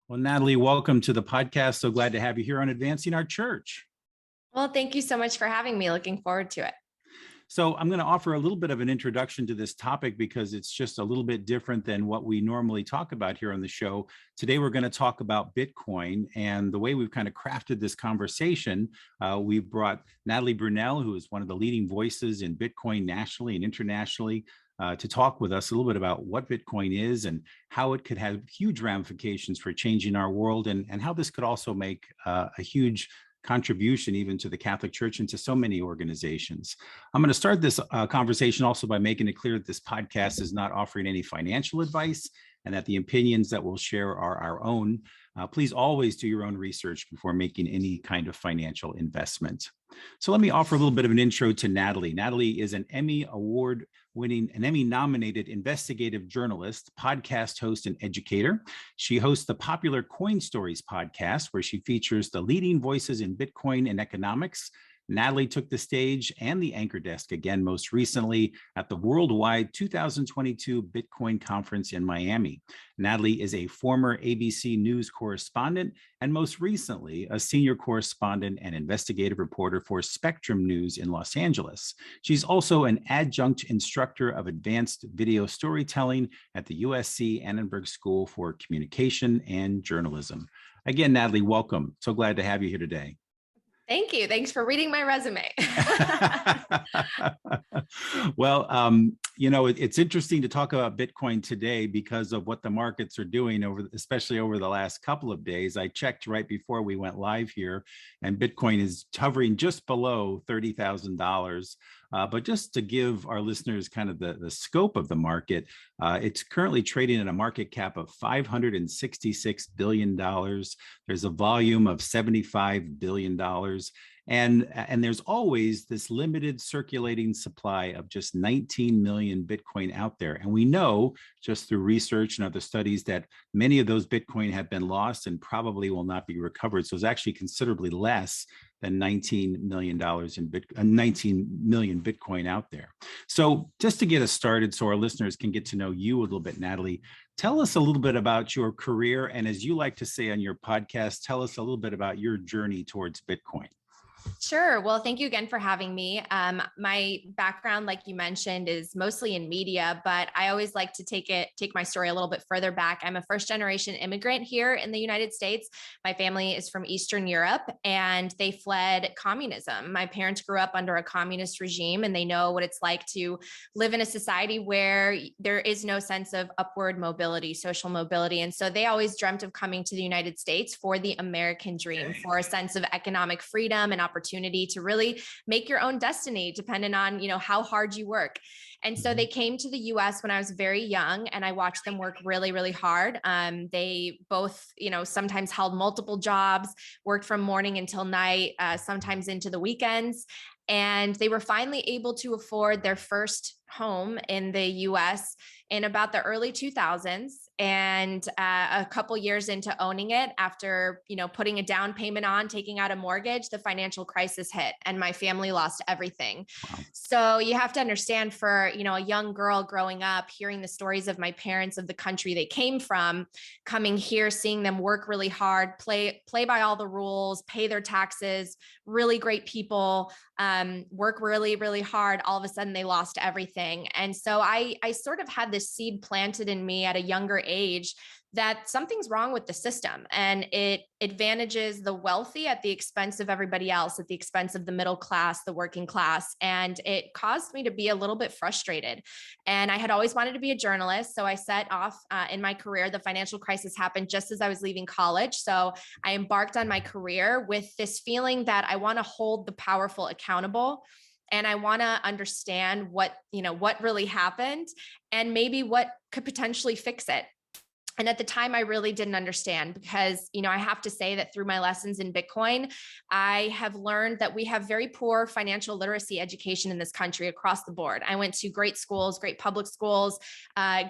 Well, Natalie, welcome to the podcast. So glad to have you here on Advancing Our Church. Well, thank you so much for having me. Looking forward to it. So I'm going to offer a little bit of an introduction to this topic because it's just a little bit different than what we normally talk about here on the show. Today, we're going to talk about Bitcoin, and the way we've kind of crafted this conversation, we've brought Natalie Brunell, who is one of the leading voices in Bitcoin nationally and internationally, to talk with us a little bit about what Bitcoin is and how it could have huge ramifications for changing our world, and how this could also make a huge contribution even to the Catholic Church and to so many organizations. I'm going to start this conversation also by making it clear that this podcast is not offering any financial advice and that the opinions that we'll share are our own. Please always do your own research before making any kind of financial investment. So let me offer a little bit of an intro to Natalie. Natalie is an Emmy nominated investigative journalist, podcast host, and educator. She hosts the popular Coin Stories podcast, where she features the leading voices in Bitcoin and economics. Natalie took the stage and the anchor desk again, most recently at the worldwide 2022 Bitcoin conference in Miami. Natalie is a former ABC News correspondent and most recently a senior correspondent and investigative reporter for Spectrum News in Los Angeles. She's also an adjunct instructor of advanced video storytelling at the USC Annenberg School for Communication and Journalism. Again, Natalie, welcome. So glad to have you here today. Thank you. Thanks for reading my resume. Well, it's interesting to talk about Bitcoin today because of what the markets are doing especially over the last couple of days. I checked right before we went live here, and Bitcoin is hovering just below $30,000. But just to give our listeners kind of the scope of the market, it's currently trading at a market cap of $566 billion. There's a volume of $75 billion. And there's always this limited circulating supply of just 19 million Bitcoin out there. And we know just through research and other studies that many of those Bitcoin have been lost and probably will not be recovered. So it's actually considerably less than $19 million in 19 million Bitcoin out there. So just to get us started, so our listeners can get to know you a little bit, Natalie, tell us a little bit about your career. And as you like to say on your podcast, tell us a little bit about your journey towards Bitcoin. Sure. Well, thank you again for having me. My background, like you mentioned, is mostly in media, but I always like to take my story a little bit further back. I'm a first generation immigrant here in the United States. My family is from Eastern Europe and they fled communism. My parents grew up under a communist regime and they know what it's like to live in a society where there is no sense of upward mobility, social mobility. And so they always dreamt of coming to the United States for the American dream, for a sense of economic freedom and opportunity to really make your own destiny depending on, how hard you work. And so they came to the US when I was very young and I watched them work really, really hard. They both, sometimes held multiple jobs, worked from morning until night, sometimes into the weekends. And they were finally able to afford their first home in the US in about the early 2000s. And a couple years into owning it, after putting a down payment on, taking out a mortgage, the financial crisis hit and my family lost everything. Wow. So you have to understand, for a young girl growing up, hearing the stories of my parents, of the country they came from, coming here, seeing them work really hard, play by all the rules, pay their taxes, really great people, work really, really hard. All of a sudden they lost everything. And so I sort of had this seed planted in me at a younger age that something's wrong with the system and it advantages the wealthy at the expense of everybody else, at the expense of the middle class, the working class. And it caused me to be a little bit frustrated. And I had always wanted to be a journalist. So I set off in my career. The financial crisis happened just as I was leaving college. So I embarked on my career with this feeling that I want to hold the powerful accountable. And I want to understand what really happened and maybe what could potentially fix it. And at the time, I really didn't understand because, I have to say that through my lessons in Bitcoin, I have learned that we have very poor financial literacy education in this country across the board. I went to great schools, great public schools,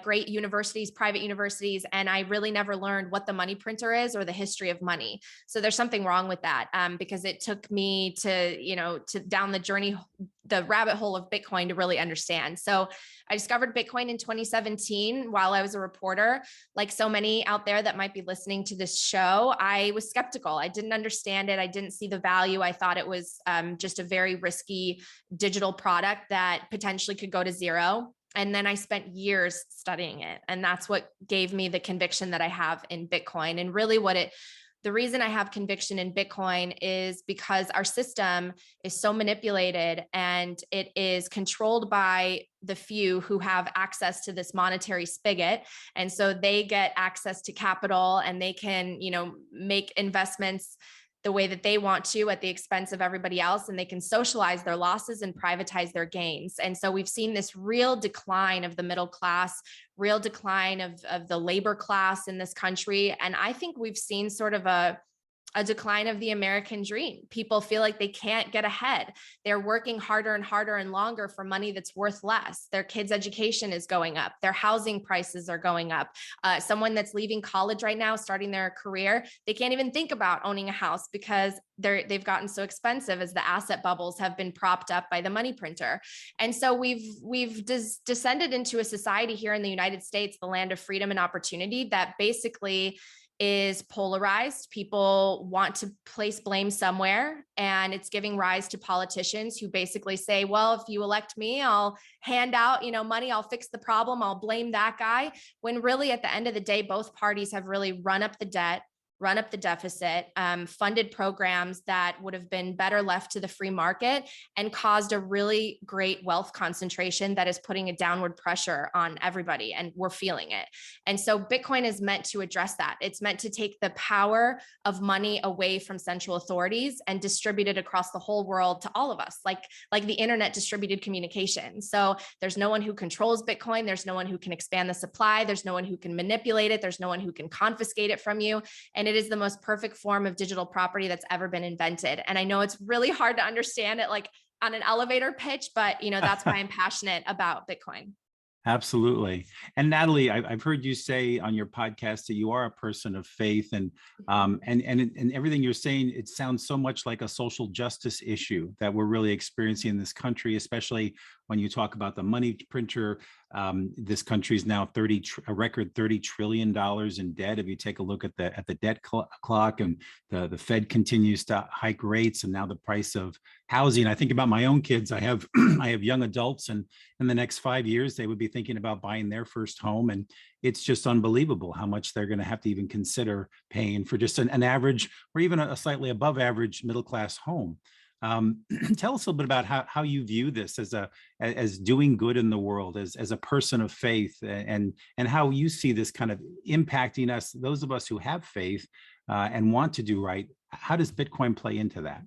great universities, private universities, and I really never learned what the money printer is or the history of money. So there's something wrong with that because it took me to down the journey the rabbit hole of Bitcoin to really understand. So I discovered Bitcoin in 2017 while I was a reporter. Like so many out there that might be listening to this show, I was skeptical. I didn't understand it. I didn't see the value. I thought it was just a very risky digital product that potentially could go to zero. And then I spent years studying it. And that's what gave me the conviction that I have in Bitcoin. And really the reason I have conviction in Bitcoin is because our system is so manipulated and it is controlled by the few who have access to this monetary spigot. And so they get access to capital and they can, make investments the way that they want to at the expense of everybody else, and they can socialize their losses and privatize their gains. And so we've seen this real decline of the middle class, real decline of the labor class in this country. And I think we've seen sort of a decline of the American dream. People feel like they can't get ahead. They're working harder and harder and longer for money that's worth less. Their kids' education is going up. Their housing prices are going up. Someone that's leaving college right now, starting their career, they can't even think about owning a house because they've gotten so expensive as the asset bubbles have been propped up by the money printer. And so we've descended into a society here in the United States, the land of freedom and opportunity, that basically is polarized. People want to place blame somewhere, and it's giving rise to politicians who basically say, well, if you elect me, I'll hand out, money, I'll fix the problem, I'll blame that guy. When really at the end of the day, both parties have really run up the debt, run up the deficit, funded programs that would have been better left to the free market, and caused a really great wealth concentration that is putting a downward pressure on everybody, and we're feeling it. And so Bitcoin is meant to address that. It's meant to take the power of money away from central authorities and distribute it across the whole world to all of us, like the internet distributed communication. So there's no one who controls Bitcoin. There's no one who can expand the supply. There's no one who can manipulate it. There's no one who can confiscate it from you. And it is the most perfect form of digital property that's ever been invented. And I know it's really hard to understand it like on an elevator pitch, but that's why I'm passionate about Bitcoin. Absolutely. And Natalie, I've heard you say on your podcast that you are a person of faith, and everything you're saying, it sounds so much like a social justice issue that we're really experiencing in this country, especially when you talk about the money printer. This country is now a record $30 trillion in debt. If you take a look at the debt clock, and the Fed continues to hike rates, and now the price of housing. I think about my own kids. I have I have young adults, and in the next 5 years, they would be thinking about buying their first home. And it's just unbelievable how much they're going to have to even consider paying for just an average or even a slightly above average middle class home. Tell us a little bit about how you view this as doing good in the world, as a person of faith, and how you see this kind of impacting us, those of us who have faith and want to do right. How does Bitcoin play into that?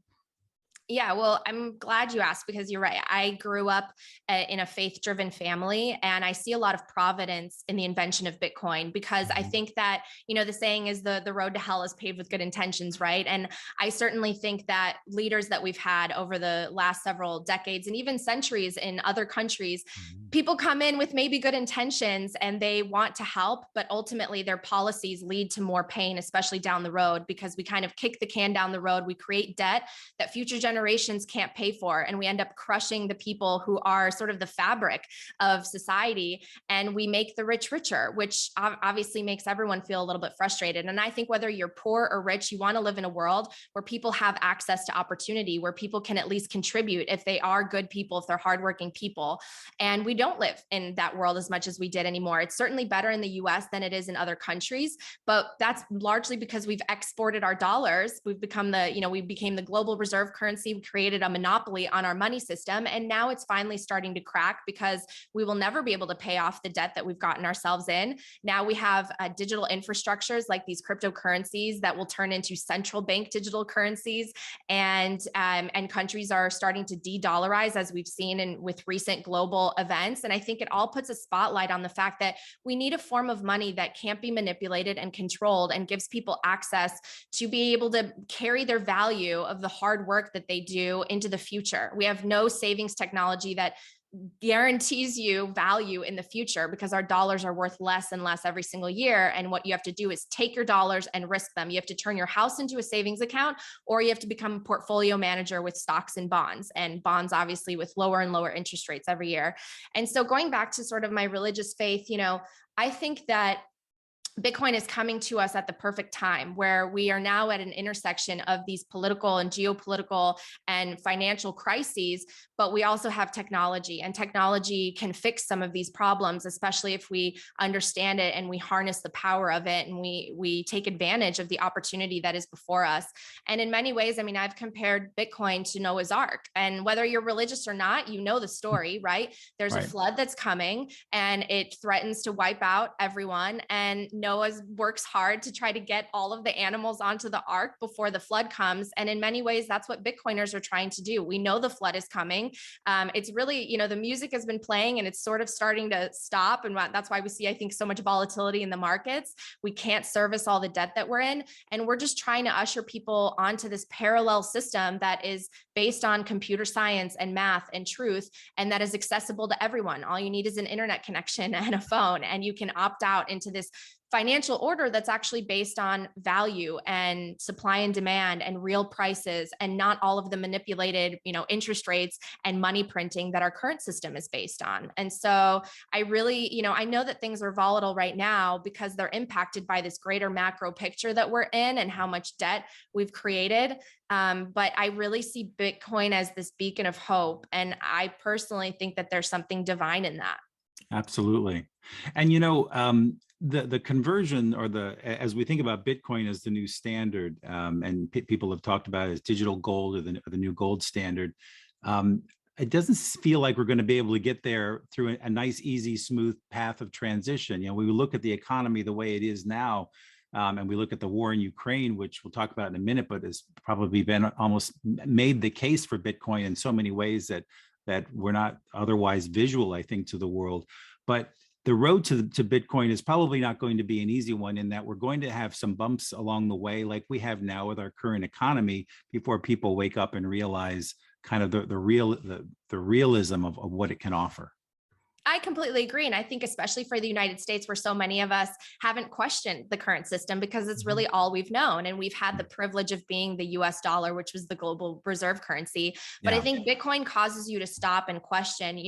Yeah, well, I'm glad you asked, because you're right. I grew up in a faith-driven family, and I see a lot of providence in the invention of Bitcoin, because I think that, the saying is the road to hell is paved with good intentions, right? And I certainly think that leaders that we've had over the last several decades and even centuries in other countries, people come in with maybe good intentions and they want to help, but ultimately their policies lead to more pain, especially down the road, because we kind of kick the can down the road. We create debt that future generations can't pay for, and we end up crushing the people who are sort of the fabric of society, and we make the rich richer, which obviously makes everyone feel a little bit frustrated. And I think whether you're poor or rich, you want to live in a world where people have access to opportunity, where people can at least contribute if they are good people, if they're hardworking people. And we don't live in that world as much as we did anymore. It's certainly better in the US than it is in other countries, but that's largely because we've exported our dollars. We've become we became the global reserve currency. We created a monopoly on our money system. And now it's finally starting to crack, because we will never be able to pay off the debt that we've gotten ourselves in. Now we have digital infrastructures like these cryptocurrencies that will turn into central bank digital currencies. And countries are starting to de-dollarize, as we've seen with recent global events. And I think it all puts a spotlight on the fact that we need a form of money that can't be manipulated and controlled, and gives people access to be able to carry their value of the hard work that they do into the future. We have no savings technology that guarantees you value in the future, because our dollars are worth less and less every single year. And what you have to do is take your dollars and risk them. You have to turn your house into a savings account, or you have to become a portfolio manager with stocks and bonds obviously with lower and lower interest rates every year. And so going back to sort of my religious faith, I think that Bitcoin is coming to us at the perfect time, where we are now at an intersection of these political and geopolitical and financial crises, but we also have technology, and technology can fix some of these problems, especially if we understand it and we harness the power of it, and we take advantage of the opportunity that is before us. And in many ways, I mean, I've compared Bitcoin to Noah's Ark, and whether you're religious or not, you know the story, right? There's a flood that's coming and it threatens to wipe out everyone. And Noah works hard to try to get all of the animals onto the ark before the flood comes. And in many ways, that's what Bitcoiners are trying to do. We know the flood is coming. It's really, the music has been playing and it's sort of starting to stop. And that's why we see, I think, so much volatility in the markets. We can't service all the debt that we're in. And we're just trying to usher people onto this parallel system that is based on computer science and math and truth, and that is accessible to everyone. All you need is an internet connection and a phone, and you can opt out into this financial order that's actually based on value and supply and demand and real prices, and not all of the manipulated, interest rates and money printing that our current system is based on. And so I really, I know that things are volatile right now because they're impacted by this greater macro picture that we're in and how much debt we've created. But I really see Bitcoin as this beacon of hope. And I personally think that there's something divine in that. Absolutely. And, the conversion, or as we think about Bitcoin as the new standard, and people have talked about it as digital gold, or the new gold standard. It doesn't feel like we're going to be able to get there through a nice, easy, smooth path of transition. We look at the economy the way it is now, and we look at the war in Ukraine, which we'll talk about in a minute, but has probably been almost made the case for Bitcoin in so many ways that we're not otherwise visual, I think, to the world. But the road to Bitcoin is probably not going to be an easy one, in that we're going to have some bumps along the way, like we have now with our current economy, before people wake up and realize kind of the realism of what it can offer. I completely agree. And I think especially for the United States, where so many of us haven't questioned the current system because it's really all we've known. And we've had the privilege of being the US dollar, which was the global reserve currency. But I think Bitcoin causes you to stop and question,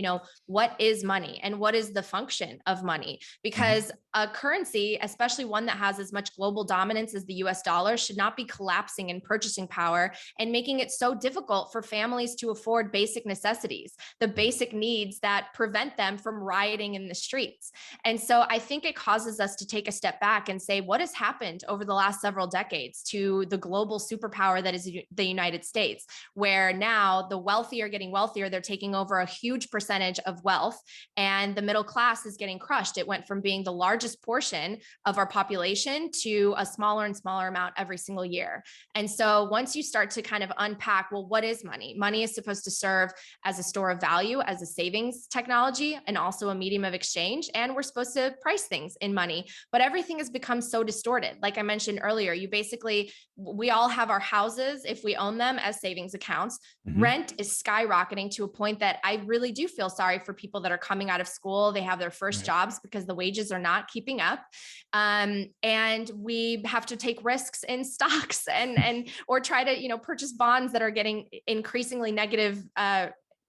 what is money and what is the function of money? Because a currency, especially one that has as much global dominance as the US dollar, should not be collapsing in purchasing power and making it so difficult for families to afford basic necessities, the basic needs that prevent them from rioting in the streets. And so I think it causes us to take a step back and say, what has happened over the last several decades to the global superpower that is the United States, where now the wealthy are getting wealthier, they're taking over a huge percentage of wealth, and the middle class is getting crushed. It went from being the largest portion of our population to a smaller and smaller amount every single year. And so once you start to kind of unpack, well, what is money? Money is supposed to serve as a store of value, as a savings technology, and also a medium of exchange. And we're supposed to price things in money, but everything has become so distorted. Like I mentioned earlier, we all have our houses, if we own them, as savings accounts. Rent is skyrocketing to a point that I really do feel sorry for people that are coming out of school. They have their first jobs because the wages are not keeping up. And we have to take risks in stocks or try to, purchase bonds that are getting increasingly negative,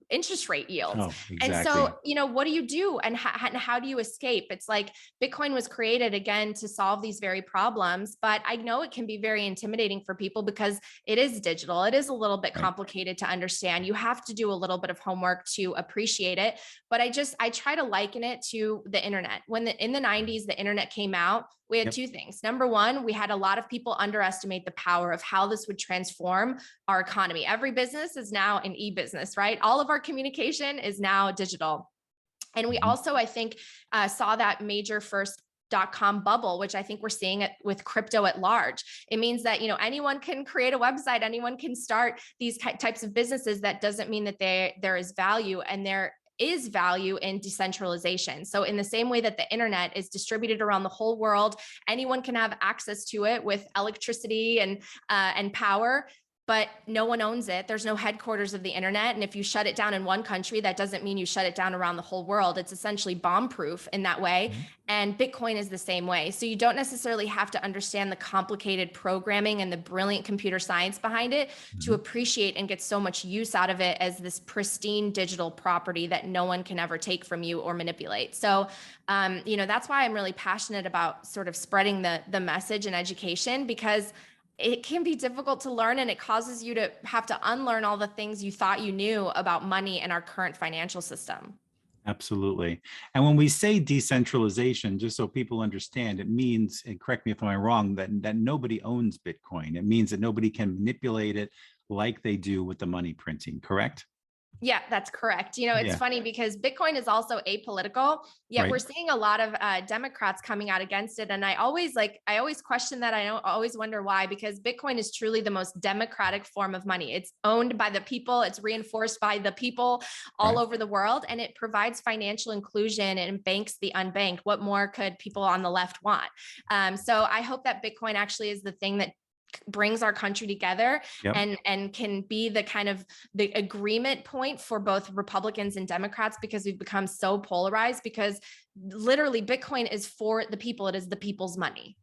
interest rate yields. Oh, exactly. And so, what do you do, and how do you escape? It's like Bitcoin was created again to solve these very problems, but I know it can be very intimidating for people because it is digital. It is a little bit complicated to understand. You have to do a little bit of homework to appreciate it. But I try to liken it to the internet. In the 90s, the internet came out, we had two things. Number one, we had a lot of people underestimate the power of how this would transform our economy. Every business is now an e-business, right? All of our communication is now digital. And we also, I think, saw that major first .com bubble, which I think we're seeing it with crypto at large. It means that, anyone can create a website, anyone can start these types of businesses. That doesn't mean that there is value, and there is value in decentralization. So in the same way that the internet is distributed around the whole world, anyone can have access to it with electricity and power. but no one owns it. There's no headquarters of the internet. And if you shut it down in one country, that doesn't mean you shut it down around the whole world. It's essentially bomb proof in that way. Mhm. And Bitcoin is the same way. So you don't necessarily have to understand the complicated programming and the brilliant computer science behind it to Mhm. appreciate and get so much use out of it as this pristine digital property that no one can ever take from you or manipulate. So, that's why I'm really passionate about sort of spreading the message and education, because it can be difficult to learn, and it causes you to have to unlearn all the things you thought you knew about money and our current financial system. Absolutely. And when we say decentralization, just so people understand, it means, and correct me if I'm wrong, that nobody owns Bitcoin. It means that nobody can manipulate it like they do with the money printing, correct? Yeah, that's correct. It's Yeah, funny because Bitcoin is also apolitical, yet we're right. seeing a lot of Democrats coming out against it. And I always question that. I don't always wonder why, because Bitcoin is truly the most democratic form of money. It's owned by the people, it's reinforced by the people all Right. over the world, and it provides financial inclusion and banks the unbanked. What more could people on the left want? So I hope that Bitcoin actually is the thing that brings our country together Yep. and can be the kind of the agreement point for both Republicans and Democrats, because we've become so polarized, because literally Bitcoin is for the people. It is the people's money.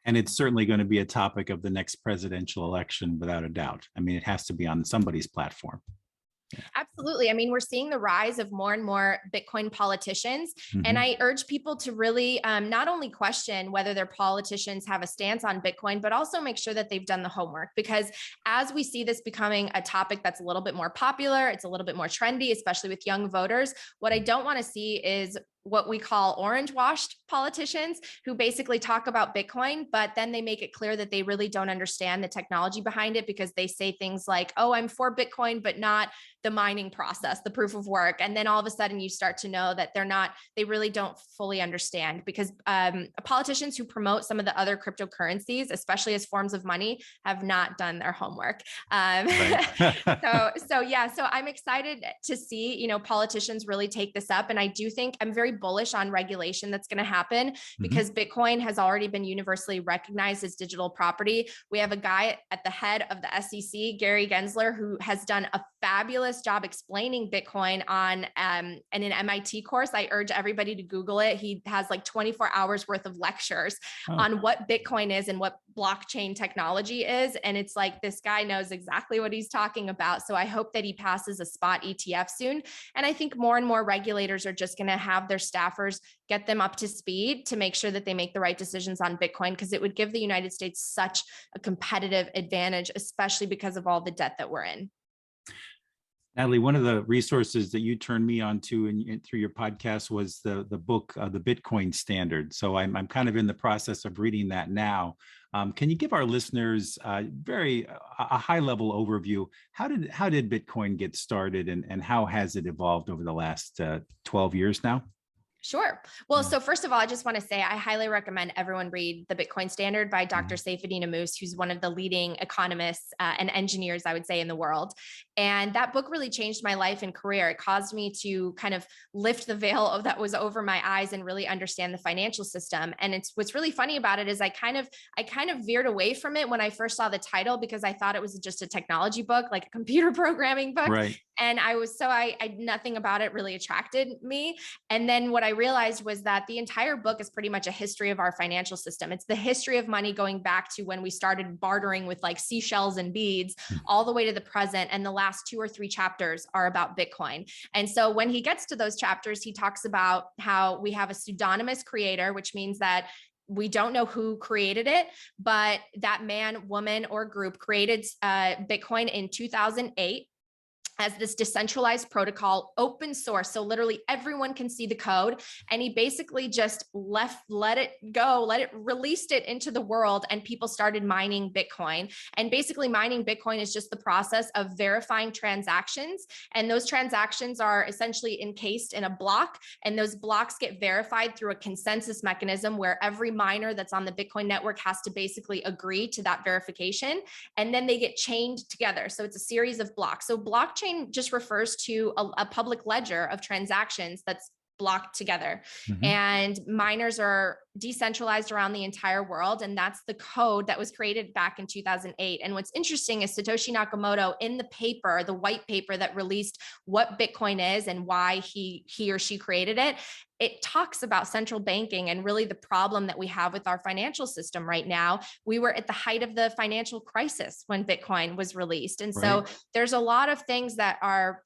And it's certainly going to be a topic of the next presidential election, without a doubt. I mean, it has to be on somebody's platform. Absolutely. I mean, we're seeing the rise of more and more Bitcoin politicians. And Mhm. I urge people to really not only question whether their politicians have a stance on Bitcoin, but also make sure that they've done the homework. Because as we see this becoming a topic that's a little bit more popular, it's a little bit more trendy, especially with young voters, what I don't want to see is what we call orange washed politicians, who basically talk about Bitcoin, but then they make it clear that they really don't understand the technology behind it, because they say things like, oh, I'm for Bitcoin, but not the mining process, the proof of work. And then all of a sudden you start to know that they really don't fully understand, because politicians who promote some of the other cryptocurrencies, especially as forms of money, have not done their homework. Right. So I'm excited to see, politicians really take this up. And I do think I'm very bullish on regulation that's going to happen, Mhm. because Bitcoin has already been universally recognized as digital property. We have a guy at the head of the SEC, Gary Gensler, who has done a fabulous job explaining Bitcoin on an MIT course. I urge everybody to Google it. He has like 24 hours worth of lectures Oh, on what Bitcoin is and what blockchain technology is. And it's like, this guy knows exactly what he's talking about. So I hope that he passes a spot ETF soon. And I think more and more regulators are just going to have their staffers get them up to speed to make sure that they make the right decisions on Bitcoin, because it would give the United States such a competitive advantage, especially because of all the debt that we're in. Natalie, one of the resources that you turned me on to through your podcast was the book, The Bitcoin Standard. So I'm kind of in the process of reading that now. Can you give our listeners a high level overview? How did Bitcoin get started, and how has it evolved over the last 12 years now? Sure. Well, so first of all, I just want to say I highly recommend everyone read The Bitcoin Standard by Dr. Mhm. Saifedean Ammous, who's one of the leading economists and engineers, I would say, in the world. And that book really changed my life and career. It caused me to kind of lift the veil that was over my eyes and really understand the financial system. And it's what's really funny about it is I kind of veered away from it when I first saw the title, because I thought it was just a technology book, like a computer programming book. Right. And nothing about it really attracted me. And then what I realized was that the entire book is pretty much a history of our financial system. It's the history of money going back to when we started bartering with like seashells and beads all the way to the present. And the last 2 or 3 chapters are about Bitcoin. And so when he gets to those chapters, he talks about how we have a pseudonymous creator, which means that we don't know who created it, but that man, woman, or group created Bitcoin in 2008 as this decentralized protocol, open source. So literally everyone can see the code. And he basically just let it go, released it into the world, and people started mining Bitcoin. And basically mining Bitcoin is just the process of verifying transactions. And those transactions are essentially encased in a block. And those blocks get verified through a consensus mechanism where every miner that's on the Bitcoin network has to basically agree to that verification. And then they get chained together. So it's a series of blocks. So blockchain just refers to a public ledger of transactions that's blocked together. Mhm. And miners are decentralized around the entire world. And that's the code that was created back in 2008. And what's interesting is Satoshi Nakamoto, in the paper, the white paper that released what Bitcoin is and why he or she created it, it talks about central banking and really the problem that we have with our financial system right now. We were at the height of the financial crisis when Bitcoin was released. And so there's a lot of things that are,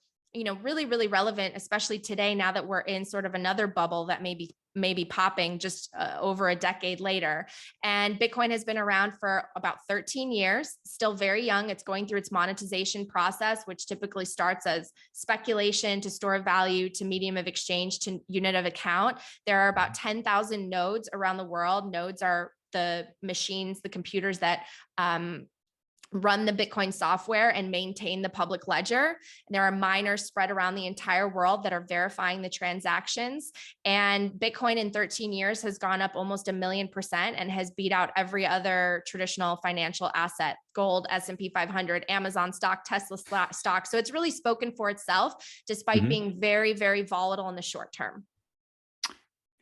really, really relevant, especially today, now that we're in sort of another bubble that maybe popping just over a decade later. And Bitcoin has been around for about 13 years, still very young. It's going through its monetization process, which typically starts as speculation to store of value to medium of exchange to unit of account. There are about 10,000 nodes around the world. Nodes are the machines, the computers that run the Bitcoin software and maintain the public ledger. There are miners spread around the entire world that are verifying the transactions. And Bitcoin in 13 years has gone up almost 1,000,000% and has beat out every other traditional financial asset: gold, S&P 500, Amazon stock, Tesla stock. So it's really spoken for itself, despite being very, very volatile in the short term.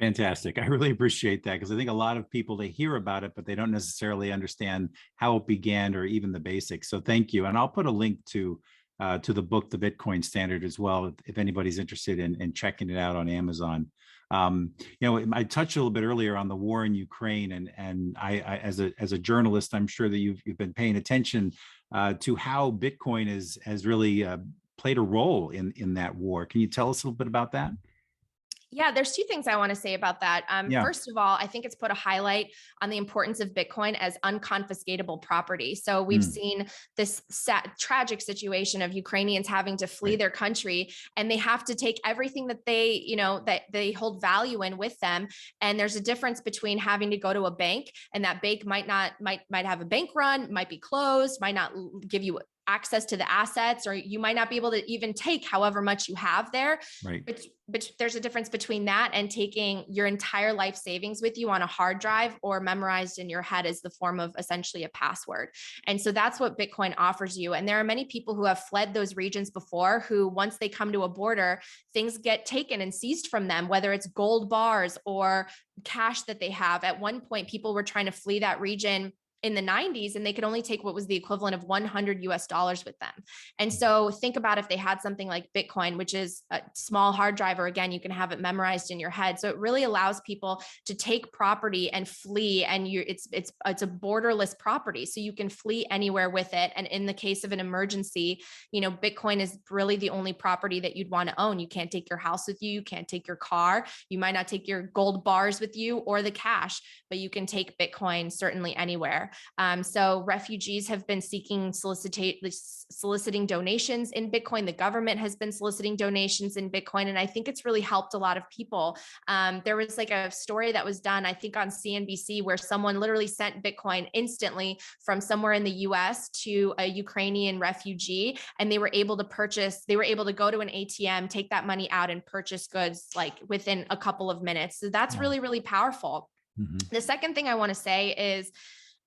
Fantastic. I really appreciate that, because I think a lot of people, they hear about it, but they don't necessarily understand how it began or even the basics. So thank you. And I'll put a link to the book, The Bitcoin Standard, as well, if anybody's interested in checking it out on Amazon. I touched a little bit earlier on the war in Ukraine, and I as a journalist, I'm sure that you've been paying attention to how Bitcoin has really played a role in that war. Can you tell us a little bit about that? Yeah, there's two things I want to say about that. Yeah. First of all, I think it's put a highlight on the importance of Bitcoin as unconfiscatable property. So we've seen this tragic situation of Ukrainians having to flee their country, and they have to take everything that that they hold value in with them. And there's a difference between having to go to a bank, and that bank might have a bank run, might be closed, might not give you access to the assets, or you might not be able to even take however much you have there. Right. But there's a difference between that and taking your entire life savings with you on a hard drive or memorized in your head as the form of essentially a password. And so that's what Bitcoin offers you. And there are many people who have fled those regions before, who, once they come to a border, things get taken and seized from them, whether it's gold bars or cash that they have. At one point, people were trying to flee that region in the 90s, and they could only take what was the equivalent of $100 with them. And so think about if they had something like Bitcoin, which is a small hard drive, or again, you can have it memorized in your head. So it really allows people to take property and flee, and it's a borderless property. So you can flee anywhere with it. And in the case of an emergency, Bitcoin is really the only property that you'd want to own. You can't take your house with you. You can't take your car. You might not take your gold bars with you or the cash, but you can take Bitcoin certainly anywhere. So refugees have been soliciting donations in Bitcoin. The government has been soliciting donations in Bitcoin. And I think it's really helped a lot of people. There was like a story that was done, I think on CNBC, where someone literally sent Bitcoin instantly from somewhere in the US to a Ukrainian refugee. And they were able to go to an ATM, take that money out and purchase goods like within a couple of minutes. So that's really, really powerful. The second thing I want to say is,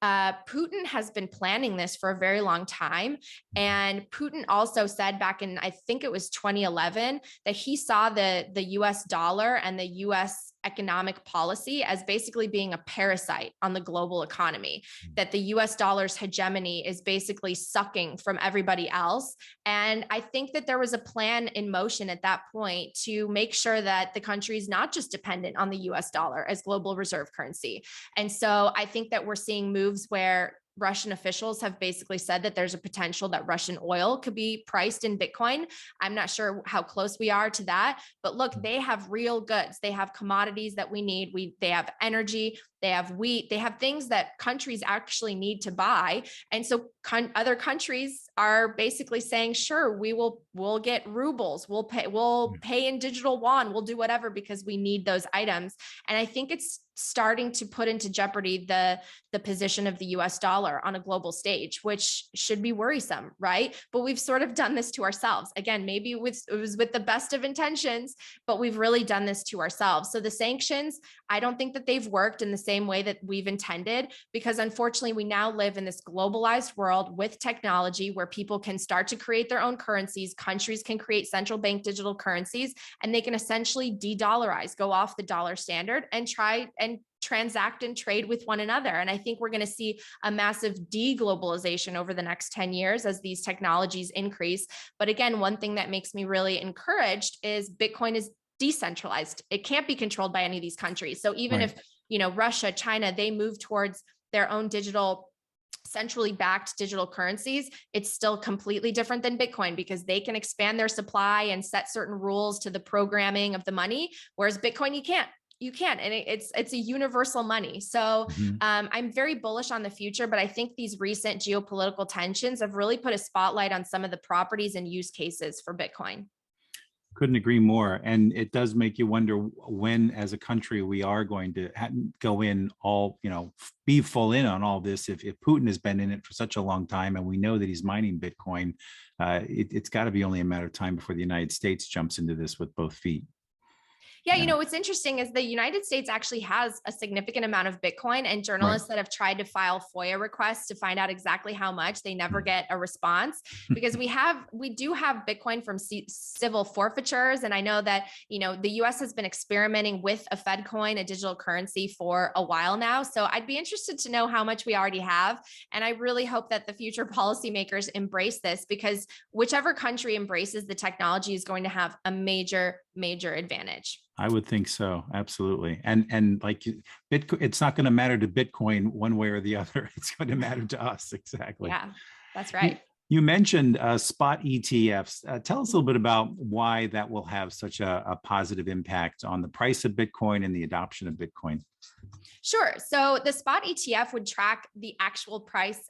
Putin has been planning this for a very long time. And Putin also said back in, I think it was 2011, that he saw the US dollar and the US economic policy as basically being a parasite on the global economy, that the US dollar's hegemony is basically sucking from everybody else. And I think that there was a plan in motion at that point to make sure that the country is not just dependent on the US dollar as global reserve currency. And so I think that we're seeing moves where Russian officials have basically said that there's a potential that Russian oil could be priced in Bitcoin. I'm not sure how close we are to that, but look, they have real goods. They have commodities that we need. They have energy, they have wheat, they have things that countries actually need to buy. And so other countries are basically saying, sure, we'll get rubles, we'll pay in digital yuan, we'll do whatever because we need those items. And I think it's starting to put into jeopardy the position of the US dollar on a global stage, which should be worrisome, right? But we've sort of done this to ourselves. Again, maybe it was with the best of intentions, but we've really done this to ourselves. So the sanctions, I don't think that they've worked in the same way that we've intended, because unfortunately we now live in this globalized world with technology where people can start to create their own currencies. Countries can create central bank digital currencies, and they can essentially de-dollarize, go off the dollar standard and try and transact and trade with one another. And I think we're going to see a massive de-globalization over the next 10 years as these technologies increase. But again, one thing that makes me really encouraged is Bitcoin is decentralized. It can't be controlled by any of these countries. So even if, Russia, China, they move towards their own digital, centrally backed digital currencies, it's still completely different than Bitcoin, because they can expand their supply and set certain rules to the programming of the money, whereas Bitcoin, you can't, and it's a universal money. So I'm very bullish on the future, but I think these recent geopolitical tensions have really put a spotlight on some of the properties and use cases for Bitcoin. Couldn't agree more. And it does make you wonder when, as a country, we are going to go in all, be full in on all this. If Putin has been in it for such a long time, and we know that he's mining Bitcoin, it's got to be only a matter of time before the United States jumps into this with both feet. Yeah, what's interesting is the United States actually has a significant amount of Bitcoin, and journalists that have tried to file FOIA requests to find out exactly how much, they never get a response, because we do have Bitcoin from civil forfeitures. And I know that, the US has been experimenting with a Fed coin, a digital currency, for a while now. So I'd be interested to know how much we already have. And I really hope that the future policymakers embrace this, because whichever country embraces the technology is going to have a major, major advantage. I would think so. Absolutely. And like Bitcoin, it's not going to matter to Bitcoin one way or the other. It's going to matter to us. Exactly. Yeah, that's right. You mentioned spot ETFs. Tell us a little bit about why that will have such a positive impact on the price of Bitcoin and the adoption of Bitcoin. Sure. So the spot ETF would track the actual price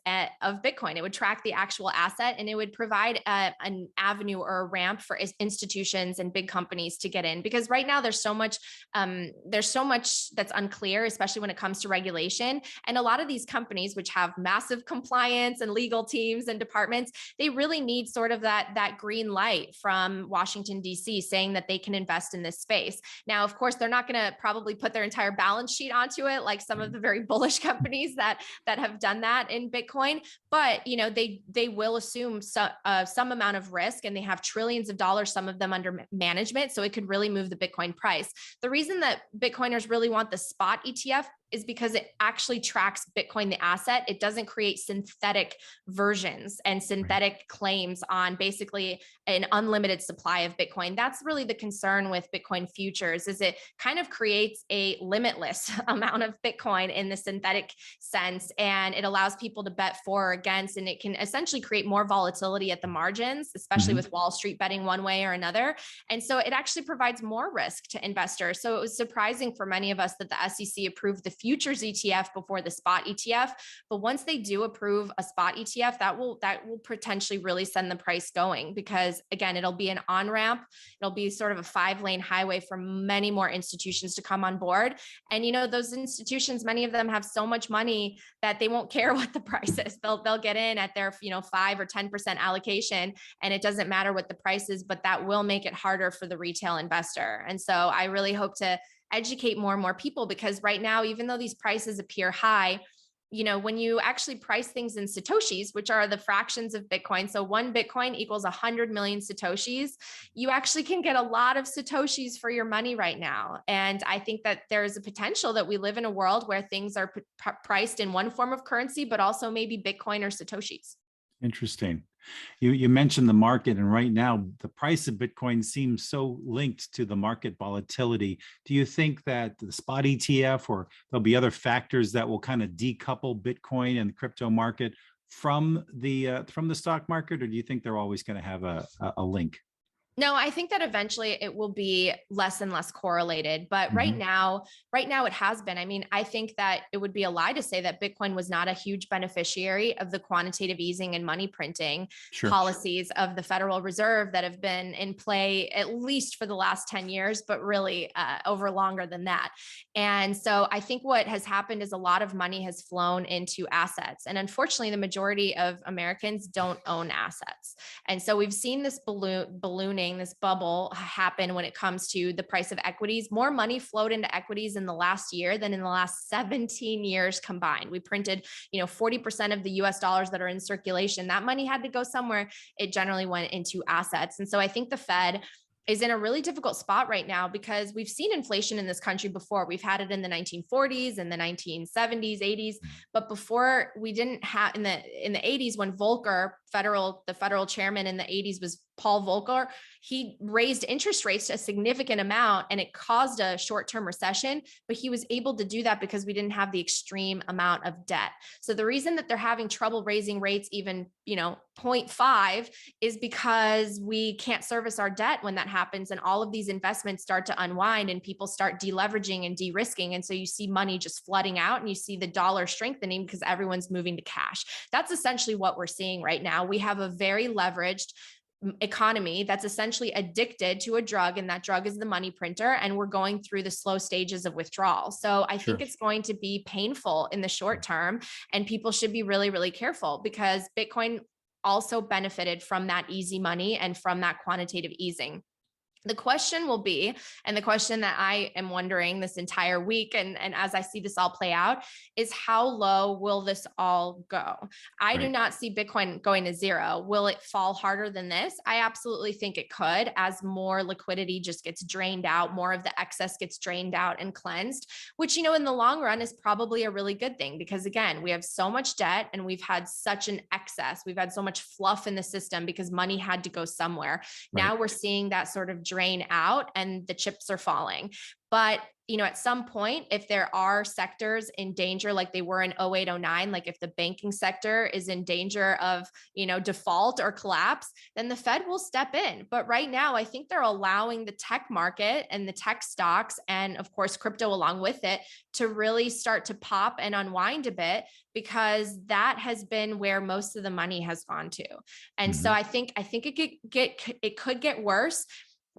of Bitcoin. It would track the actual asset, and it would provide an avenue or a ramp for institutions and big companies to get in. Because right now there's so much that's unclear, especially when it comes to regulation. And a lot of these companies, which have massive compliance and legal teams and departments, they really need sort of that green light from Washington, D.C., saying that they can invest in this space. Now, of course, they're not going to probably put their entire balance sheet onto it, like some of the very bullish companies that have done that in Bitcoin. But they will assume some amount of risk, and they have trillions of dollars, some of them under management. So it could really move the Bitcoin price. The reason that Bitcoiners really want the spot ETF is because it actually tracks Bitcoin, the asset. It doesn't create synthetic versions and synthetic claims on basically an unlimited supply of Bitcoin. That's really the concern with Bitcoin futures, is it kind of creates a limitless amount of Bitcoin in the synthetic sense, and it allows people to bet for or against, and it can essentially create more volatility at the margins, especially with Wall Street betting one way or another. And so it actually provides more risk to investors. So it was surprising for many of us that the SEC approved the futures ETF before the spot ETF. But once they do approve a spot ETF, that will potentially really send the price going, because again, it'll be an on-ramp. It'll be sort of a 5-lane highway for many more institutions to come on board. And those institutions, many of them have so much money that they won't care what the price is. They'll get in at their 5 or 10% allocation, and it doesn't matter what the price is, but that will make it harder for the retail investor. And so I really hope to educate more and more people, because right now, even though these prices appear high, when you actually price things in Satoshis, which are the fractions of Bitcoin, so 1 Bitcoin equals 100 million Satoshis, you actually can get a lot of Satoshis for your money right now. And I think that there's a potential that we live in a world where things are priced in one form of currency, but also maybe Bitcoin or Satoshis. Interesting. You mentioned the market, and right now the price of Bitcoin seems so linked to the market volatility. Do you think that the spot ETF, or there'll be other factors that will kind of decouple Bitcoin and the crypto market from the stock market, or do you think they're always going to have a link? No, I think that eventually it will be less and less correlated. But Hmm. right now it has been. I mean, I think that it would be a lie to say that Bitcoin was not a huge beneficiary of the quantitative easing and money printing Sure. policies of the Federal Reserve that have been in play at least for the last 10 years, but really over longer than that. And so I think what has happened is a lot of money has flown into assets. And unfortunately, the majority of Americans don't own assets. And so we've seen this ballooning, this bubble happen when it comes to the price of equities. More money flowed into equities in the last year than in the last 17 years combined. We printed, 40% of the US dollars that are in circulation. That money had to go somewhere. It generally went into assets. And so I think the Fed is in a really difficult spot right now because we've seen inflation in this country before. We've had it in the 1940s and the 1970s, 80s, but before we didn't have in the 80s when the federal chairman in the 80s was Paul Volcker, he raised interest rates a significant amount and it caused a short-term recession, but he was able to do that because we didn't have the extreme amount of debt. So the reason that they're having trouble raising rates even, 0.5 is because we can't service our debt when that happens and all of these investments start to unwind and people start deleveraging and de-risking. And so you see money just flooding out and you see the dollar strengthening because everyone's moving to cash. That's essentially what we're seeing right now. We have a very leveraged economy that's essentially addicted to a drug, and that drug is the money printer, and we're going through the slow stages of withdrawal. So I think Sure. it's going to be painful in the short term, and people should be really, really careful because Bitcoin also benefited from that easy money and from that quantitative easing. The question will be, and the question that I am wondering this entire week, and as I see this all play out, is how low will this all go? I do Right. not see Bitcoin going to zero. Will it fall harder than this? I absolutely think it could, as more liquidity just gets drained out, more of the excess gets drained out and cleansed, which, in the long run is probably a really good thing because, again, we have so much debt and we've had such an excess. We've had so much fluff in the system because money had to go somewhere. Right. Now we're seeing that sort of drain out and the chips are falling. But at some point, if there are sectors in danger, like they were in 08, 09, like if the banking sector is in danger of, default or collapse, then the Fed will step in. But right now, I think they're allowing the tech market and the tech stocks, and of course, crypto along with it, to really start to pop and unwind a bit because that has been where most of the money has gone to. And so Hmm. I think it could get worse.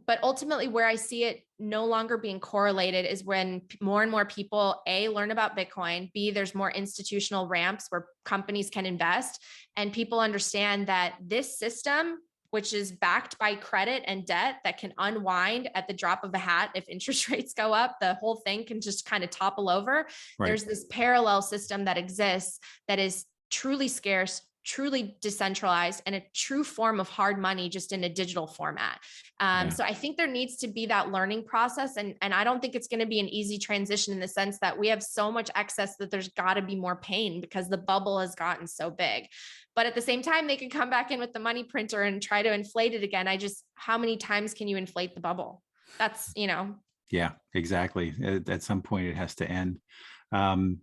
But ultimately, where I see it no longer being correlated is when more and more people, A, learn about Bitcoin, B, there's more institutional ramps where companies can invest, and people understand that this system, which is backed by credit and debt that can unwind at the drop of a hat. If interest rates go up, the whole thing can just kind of topple over. Right. There's this parallel system that exists that is truly scarce, truly decentralized, and a true form of hard money just in a digital format. Yeah. So I think there needs to be that learning process. And I don't think it's going to be an easy transition in the sense that we have so much excess that there's got to be more pain because the bubble has gotten so big. But at the same time, they can come back in with the money printer and try to inflate it again. How many times can you inflate the bubble? That's. Yeah, exactly. At some point, it has to end. Um,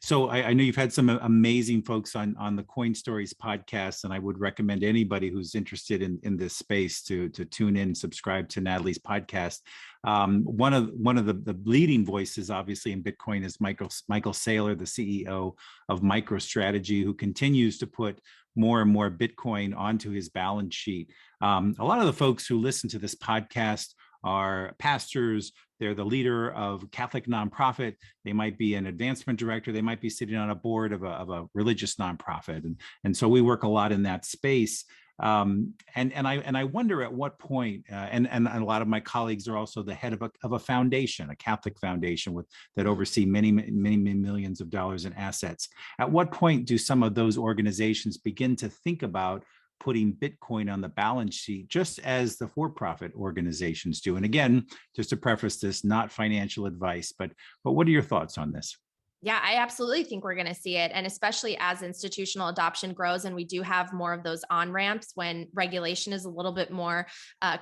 so I know you've had some amazing folks on the Coin Stories podcast, and I would recommend anybody who's interested in this space to tune in, subscribe to Natalie's podcast. One of the leading voices, obviously, in Bitcoin is Michael Saylor, the CEO of MicroStrategy, who continues to put more and more Bitcoin onto his balance sheet. A lot of the folks who listen to this podcast are pastors. They're the leader of a Catholic nonprofit. They might be an advancement director. They might be sitting on a board of a religious nonprofit. And so we work a lot in that space. And I wonder at what point, and a lot of my colleagues are also the head of a foundation, a Catholic foundation that oversee many millions of dollars in assets. At what point do some of those organizations begin to think about putting Bitcoin on the balance sheet, just as the for-profit organizations do? And again, just to preface this, not financial advice, but what are your thoughts on this? Yeah, I absolutely think we're going to see it. And especially as institutional adoption grows and we do have more of those on ramps when regulation is a little bit more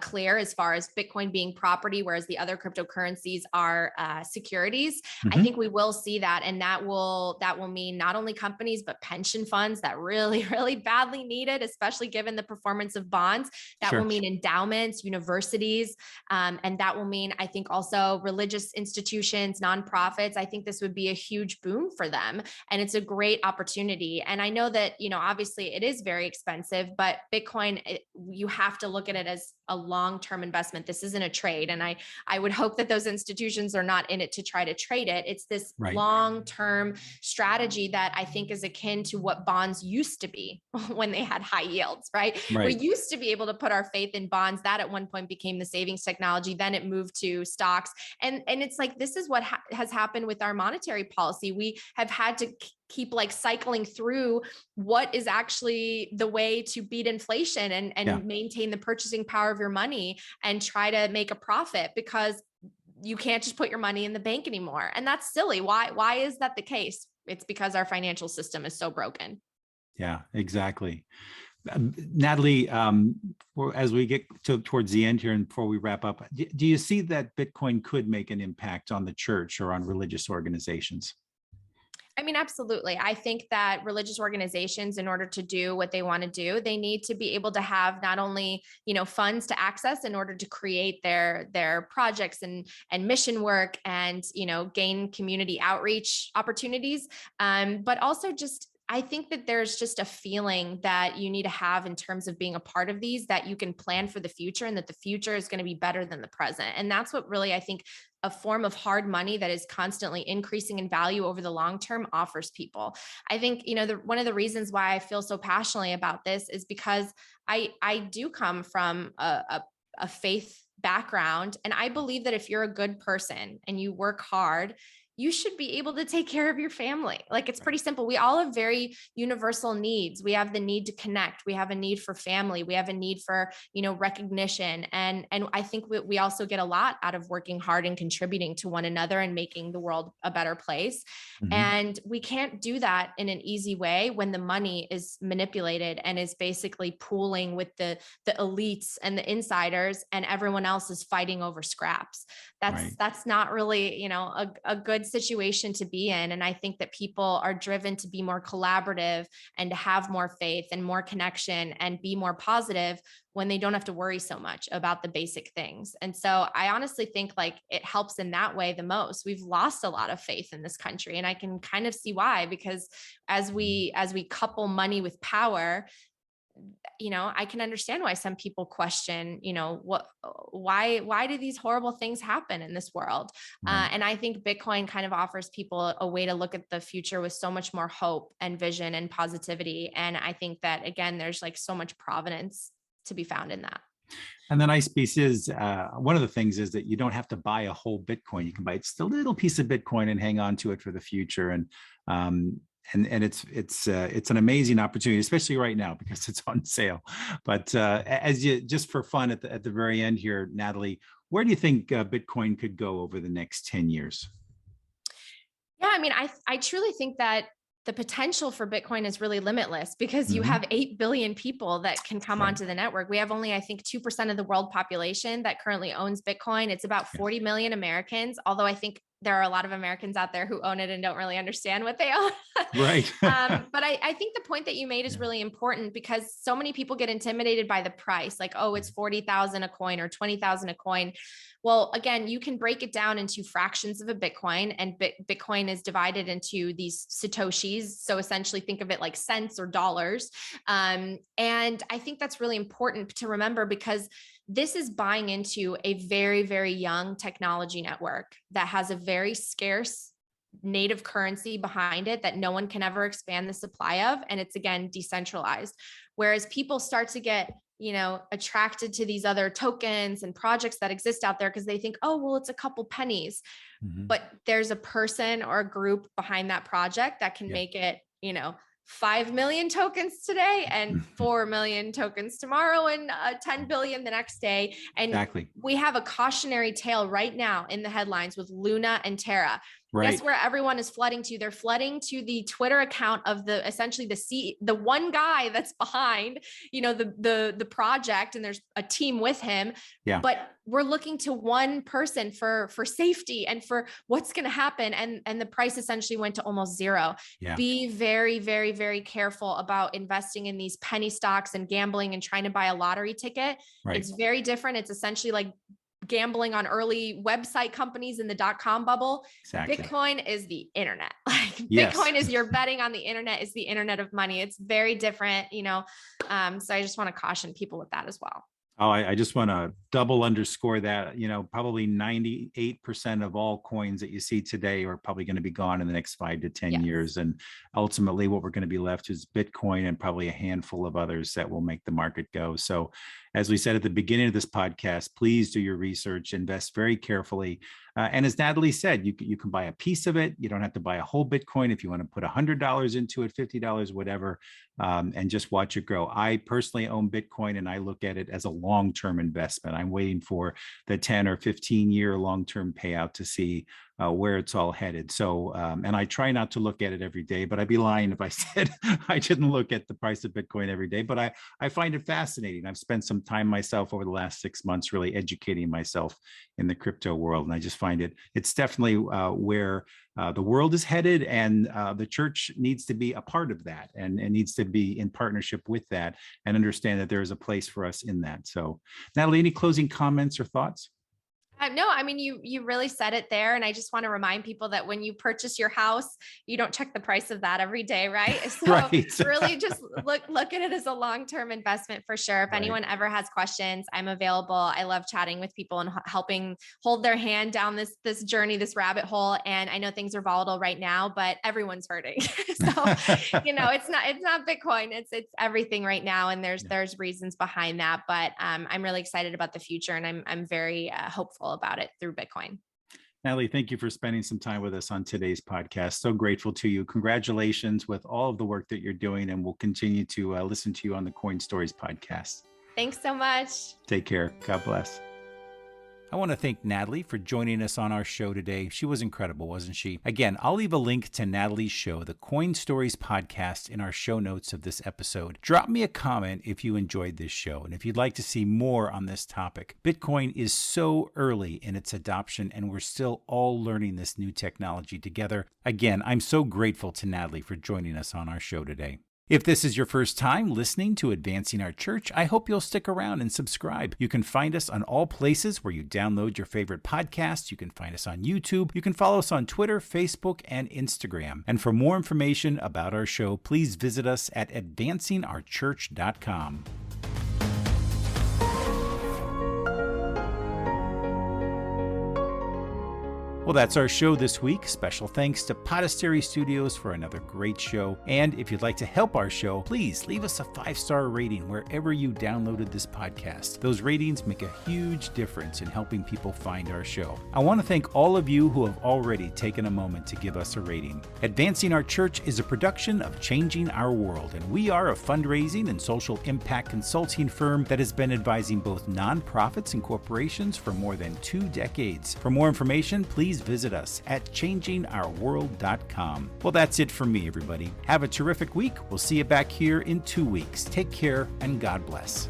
clear as far as Bitcoin being property, whereas the other cryptocurrencies are securities. I Mhm. think we will see that. And that will mean not only companies, but pension funds that really, really badly need it, especially given the performance of bonds. That will Sure. mean endowments, universities, and that will mean, I think, also religious institutions, nonprofits. I think this would be a huge boom for them. And it's a great opportunity. And I know that, obviously it is very expensive, but Bitcoin, you have to look at it as a long-term investment. This isn't a trade. And I would hope that those institutions are not in it to try to trade it. It's this Right. long-term strategy that I think is akin to what bonds used to be when they had high yields, right? We Right. used to be able to put our faith in bonds. That at one point became the savings technology. Then it moved to stocks. And it's like, this is what has happened with our monetary policy. We have had to keep like cycling through what is actually the way to beat inflation and Yeah. maintain the purchasing power of your money and try to make a profit, because you can't just put your money in the bank anymore. And that's silly. Why is that the case? It's because our financial system is so broken. Yeah, exactly. Natalie, as we get towards the end here and before we wrap up, do you see that Bitcoin could make an impact on the church or on religious organizations? I mean, absolutely. I think that religious organizations, in order to do what they want to do, they need to be able to have not only, funds to access in order to create their projects and mission work and, gain community outreach opportunities, but also just I think that there's just a feeling that you need to have in terms of being a part of these, that you can plan for the future and that the future is going to be better than the present. And that's what really, I think, a form of hard money that is constantly increasing in value over the long term offers people. I think, one of the reasons why I feel so passionately about this is because I do come from a faith background. And I believe that if you're a good person and you work hard, you should be able to take care of your family. Like, it's pretty simple. We all have very universal needs. We have the need to connect. We have a need for family. We have a need for, recognition. And I think we also get a lot out of working hard and contributing to one another and making the world a better place. Mhm. And we can't do that in an easy way when the money is manipulated and is basically pooling with the elites and the insiders, and everyone else is fighting over scraps. Right. That's not really, a good situation to be in. And I think that people are driven to be more collaborative and to have more faith and more connection and be more positive when they don't have to worry so much about the basic things. And so I honestly think like it helps in that way the most. We've lost a lot of faith in this country, and I can kind of see why, because as we couple money with power, I can understand why some people question, why do these horrible things happen in this world? Right. And I think Bitcoin kind of offers people a way to look at the future with so much more hope and vision and positivity. And I think that, again, there's like so much provenance to be found in that. And the nice piece is one of the things is that you don't have to buy a whole Bitcoin. You can buy just a little piece of Bitcoin and hang on to it for the future. Um, and it's an amazing opportunity, especially right now because it's on sale. But as you just for fun at the very end here, Natalie, where do you think Bitcoin could go over the next 10 years? Yeah, I mean, I truly think that the potential for Bitcoin is really limitless, because you Mhm. have 8 billion people that can come Right. onto the network. We have only, I think, 2% of the world population that currently owns Bitcoin. It's about Yes. 40 million Americans, although I think there are a lot of Americans out there who own it and don't really understand what they own. Right. But I think the point that you made is Yeah. really important, because so many people get intimidated by the price, like, oh, it's 40,000 a coin or 20,000 a coin. Well, again, you can break it down into fractions of a Bitcoin, and Bitcoin is divided into these Satoshis. So essentially think of it like cents or dollars. And I think that's really important to remember, because this is buying into a very, very young technology network that has a very scarce native currency behind it that no one can ever expand the supply of. And it's, again, decentralized. Whereas people start to get attracted to these other tokens and projects that exist out there because they think, oh, well, it's a couple pennies. Mhm. But there's a person or a group behind that project that can Yeah. make it, 5 million tokens today and 4 million tokens tomorrow and 10 billion the next day. And Exactly. we have a cautionary tale right now in the headlines with Luna and Terra. Right. Guess where everyone is flooding to? They're flooding to the Twitter account of essentially the one guy that's behind, the project, and there's a team with him. Yeah. But we're looking to one person for safety and for what's going to happen. And the price essentially went to almost zero. Yeah. Be very, very, very careful about investing in these penny stocks and gambling and trying to buy a lottery ticket. Right. It's very different. It's essentially like gambling on early website companies in the .com bubble. Exactly. Bitcoin is the internet. Like Yes. Bitcoin is you're betting on the internet, is the internet of money. It's very different, so I just want to caution people with that as well. Oh, I just want to double underscore that, probably 98% of all coins that you see today are probably going to be gone in the next 5 to 10 years. And ultimately what we're going to be left is Bitcoin and probably a handful of others that will make the market go. So as we said at the beginning of this podcast, please do your research, invest very carefully. And as Natalie said, you can buy a piece of it. You don't have to buy a whole Bitcoin. If you want to put $100 into it, $50, whatever, and just watch it grow. I personally own Bitcoin and I look at it as a long-term investment. I'm waiting for the 10 or 15-year long-term payout to see where it's all headed. So, and I try not to look at it every day, but I'd be lying if I said I didn't look at the price of Bitcoin every day, but I find it fascinating. I've spent some time myself over the last 6 months really educating myself in the crypto world. And I just find it's definitely where the world is headed, and the church needs to be a part of that and needs to be in partnership with that and understand that there is a place for us in that. So Natalie, any closing comments or thoughts? No, I mean, you really said it there. And I just want to remind people that when you purchase your house, you don't check the price of that every day, right? So Right. Really just look at it as a long-term investment for sure. If anyone ever has questions, I'm available. I love chatting with people and helping hold their hand down this journey, this rabbit hole. And I know things are volatile right now, but everyone's hurting. So, it's not Bitcoin, it's everything right now. And there's reasons behind that, but I'm really excited about the future, and I'm very hopeful about it through Bitcoin. Natalie, thank you for spending some time with us on today's podcast. So grateful to you. Congratulations with all of the work that you're doing, and we'll continue to listen to you on the Coin Stories podcast. Thanks so much. Take care. God bless. I want to thank Natalie for joining us on our show today. She was incredible, wasn't she? Again, I'll leave a link to Natalie's show, the Coin Stories podcast, in our show notes of this episode. Drop me a comment if you enjoyed this show and if you'd like to see more on this topic. Bitcoin is so early in its adoption, and we're still all learning this new technology together. Again, I'm so grateful to Natalie for joining us on our show today. If this is your first time listening to Advancing Our Church, I hope you'll stick around and subscribe. You can find us on all places where you download your favorite podcasts. You can find us on YouTube. You can follow us on Twitter, Facebook, and Instagram. And for more information about our show, please visit us at advancingourchurch.com. Well, that's our show this week. Special thanks to Podastery Studios for another great show. And if you'd like to help our show, please leave us a 5-star rating wherever you downloaded this podcast. Those ratings make a huge difference in helping people find our show. I want to thank all of you who have already taken a moment to give us a rating. Advancing Our Church is a production of Changing Our World, and we are a fundraising and social impact consulting firm that has been advising both nonprofits and corporations for more than 2 decades. For more information, please visit us at changingourworld.com. Well, that's it for me, everybody. Have a terrific week. We'll see you back here in 2 weeks. Take care, and God bless.